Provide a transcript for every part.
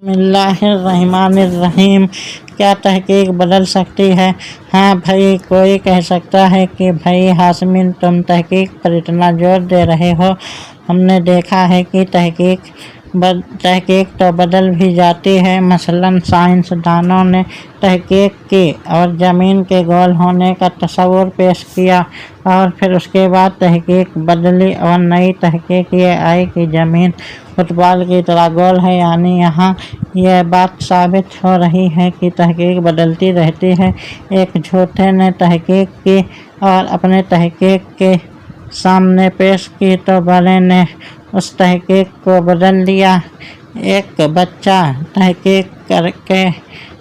بسم اللہ الرحمن الرحیم۔ کیا تحقیق بدل سکتی ہے؟ ہاں بھائی، کوئی کہہ سکتا ہے کہ بھائی ہاشمی تم تحقیق پر اتنا زور دے رہے ہو۔ ہم نے دیکھا ہے کہ تحقیق تو بدل بھی جاتی ہے۔ مثلاً سائنسدانوں نے تحقیق کی اور زمین کے گول ہونے کا تصور پیش کیا، اور پھر اس کے بعد تحقیق بدلی اور نئی تحقیق یہ آئی کہ زمین فٹ بال کی طرح گول ہے۔ یعنی یہاں یہ بات ثابت ہو رہی ہے کہ تحقیق بدلتی رہتی ہے۔ ایک جھوٹے نے تحقیق کی اور اپنی تحقیق کے سامنے پیش کی تو بڑے نے اس تحقیق کو بدل دیا۔ ایک بچہ تحقیق کر کے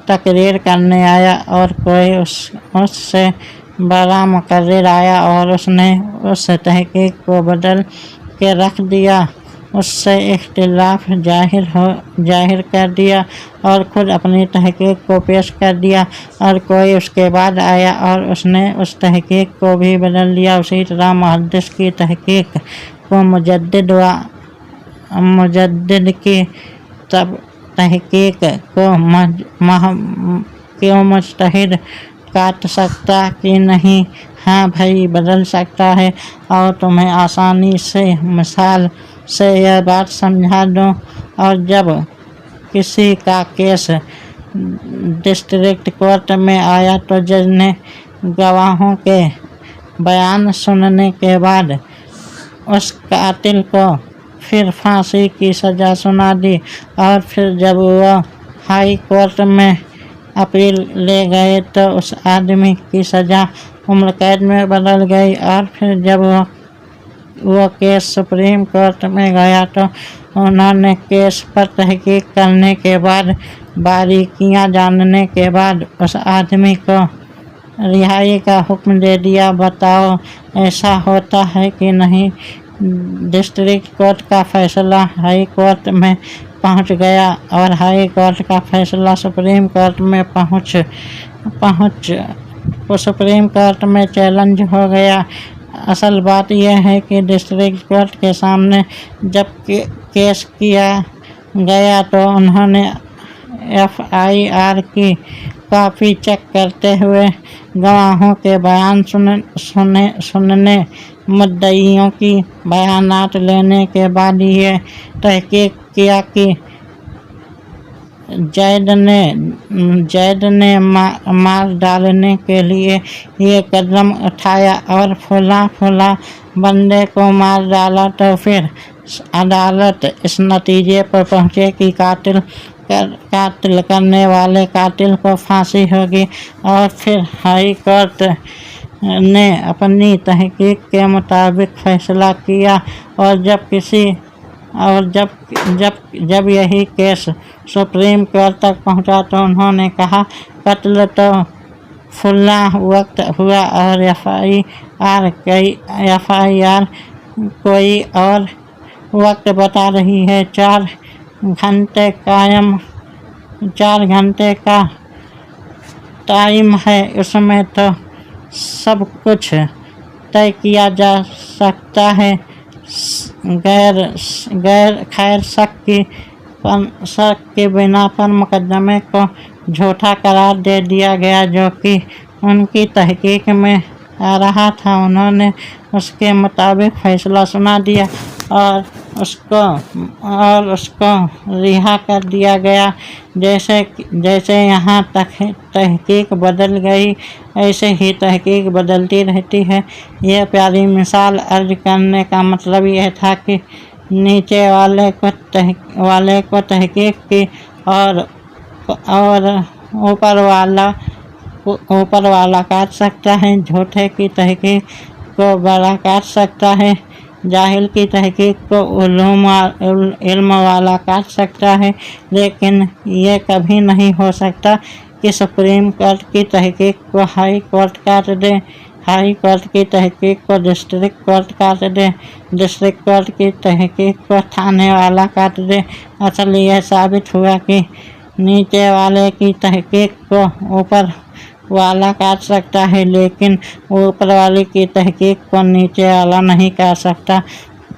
تقریر کرنے آیا اور کوئی اس سے بڑا مقرر آیا اور اس نے اس تحقیق کو بدل کے رکھ دیا، اس سے اختلاف ظاہر کر دیا اور خود اپنی تحقیق کو پیش کر دیا، اور کوئی اس کے بعد آیا اور اس نے اس تحقیق کو بھی بدل دیا۔ اسی طرح محدث کی تحقیق کو مجدد کی تحقیق کو مجتہد کاٹ سکتا کہ نہیں؟ ہاں بھائی، بدل سکتا ہے، اور تمہیں آسانی سے مثال سے یہ بات سمجھا دوں۔ اور جب کسی کا کیس ڈسٹرکٹ کورٹ میں آیا تو جج نے گواہوں کے بیان سننے کے بعد اس قاتل کو پھر پھانسی کی سزا سنا دی، اور پھر جب وہ ہائی کورٹ میں اپیل لے گئے تو اس آدمی کی سزا عمر قید میں بدل گئی، اور پھر جب وہ کیس سپریم کورٹ میں گیا تو انہوں نے کیس پر تحقیق کرنے کے بعد، باریکیاں جاننے کے بعد اس آدمی کو رہائی کا حکم دے دیا۔ بتاؤ، ایسا ہوتا ہے کہ نہیں؟ ڈسٹرکٹ کورٹ کا فیصلہ ہائی کورٹ میں پہنچ گیا، اور ہائی کورٹ کا فیصلہ سپریم کورٹ میں سپریم کورٹ میں چیلنج ہو گیا۔ اصل بات یہ ہے کہ ڈسٹرکٹ کورٹ کے سامنے جب کیس کیا گیا تو انہوں نے FIR کی کاپی چیک کرتے ہوئے گواہوں کے بیان سننے، مدعیوں کی بیانات لینے کے بعد یہ تحقیق کیا کہ زید نے مار ڈالنے کے لیے یہ قدم اٹھایا اور فلاں بندے کو مار ڈالا، تو پھر عدالت اس نتیجے پر پہنچی کہ قتل کرنے والے قاتل کو پھانسی ہوگی، اور پھر ہائی کورٹ نے اپنی تحقیق کے مطابق فیصلہ کیا۔ اور جب یہی کیس سپریم کورٹ تک پہنچا تو انہوں نے کہا قتل تو فلاں وقت ہوا، اور FIR کوئی اور وقت بتا رہی ہے۔ 4 گھنٹے کا ٹائم ہے، اس میں تو سب کچھ طے کیا جا سکتا ہے۔ خیر شک کی بنا پر مقدمے کو جھوٹا قرار دے دیا گیا جو کہ ان کی تحقیق میں آ رہا تھا۔ انہوں نے اس کے مطابق فیصلہ سنا دیا اور اس کو رہا کر دیا گیا۔ جیسے یہاں تحقیق بدل گئی، ایسے ہی تحقیق بدلتی رہتی ہے۔ یہ پیاری مثال عرض کرنے کا مطلب یہ تھا کہ نیچے والے کو تحقیق کی اور اوپر والا کاٹ سکتا ہے، جھوٹے کی تحقیق کو بڑا کاٹ سکتا ہے، جاہل کی تحقیق کو علم والا کاٹ سکتا ہے، لیکن یہ کبھی نہیں ہو سکتا کہ سپریم کورٹ کی تحقیق کو ہائی کورٹ کاٹ دے، ہائی کورٹ کی تحقیق کو ڈسٹرکٹ کورٹ کاٹ دے، ڈسٹرکٹ کورٹ کی تحقیق کو تھانے والا کاٹ دے۔ اصل یہ ثابت ہوا کہ نیچے والے کی تحقیق کو اوپر والا کاٹ سکتا ہے، لیکن اوپر والے کی تحقیق کو نیچے والا نہیں کاٹ سکتا۔